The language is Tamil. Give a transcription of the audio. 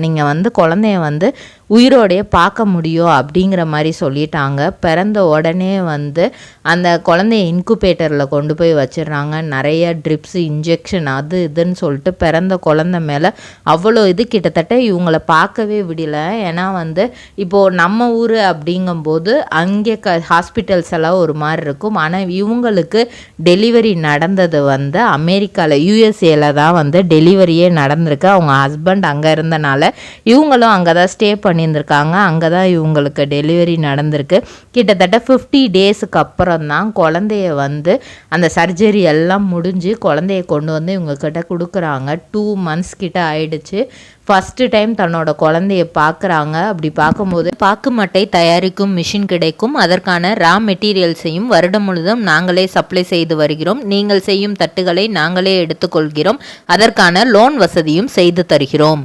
நீங்கள் வந்து குழந்தைய வந்து உயிரோடைய பார்க்க முடியும் அப்படிங்கிற மாதிரி சொல்லிட்டாங்க. பிறந்த உடனே வந்து அந்த குழந்தைய இன்குபேட்டரில் கொண்டு போய் வச்சிடுறாங்க. நிறைய ட்ரிப்ஸ் இன்ஜெக்ஷன் அது இதுன்னு சொல்லிட்டு பிறந்த குழந்தை மேலே அவ்வளோ இது கிட்டத்தட்ட இவங்களை பார்க்கவே விடலை. ஏன்னா வந்து இப்போது நம்ம ஊர் அப்படிங்கும்போது அங்கே ஹாஸ்பிட்டல்ஸ் எல்லாம் ஒரு மாதிரி இருக்கும். ஆனால் இவங்களுக்கு டெலிவரி நடந்தது வந்து அமெரிக்காவில் யூஎஸ்ஏல தான் வந்து டெலிவரியே நடந்திருக்கு. அவங்க ஹஸ்பண்ட் அங்கே இருந்தனால இவங்களும் அங்கே தான் ஸ்டே பண்ணியிருந்திருக்காங்க. அங்கே தான் இவங்களுக்கு டெலிவரி நடந்திருக்கு. கிட்டத்தட்ட 50 டேஸுக்கு அப்புறம் தான் குழந்தைய வந்து அந்த சர்ஜரி எல்லாம் முடிஞ்சு குழந்தைய கொண்டு வந்து இவங்கக்கிட்ட கொடுக்குறாங்க. 2 months கிட்ட ஆயிடுச்சு. ஃபஸ்ட்டு டைம் தன்னோட குழந்தைய பார்க்குறாங்க. அப்படி பார்க்கும்போது பாக்கு மட்டை தயாரிக்கும் மிஷின் கிடைக்கும். அதற்கான ரா மெட்டீரியல்ஸையும் வருடம் முழுதும் நாங்களே சப்ளை செய்து வருகிறோம். நீங்கள் செய்யும் தட்டுகளை நாங்களே எடுத்துக்கொள்கிறோம். அதற்கான லோன் வசதியும் செய்து தருகிறோம்.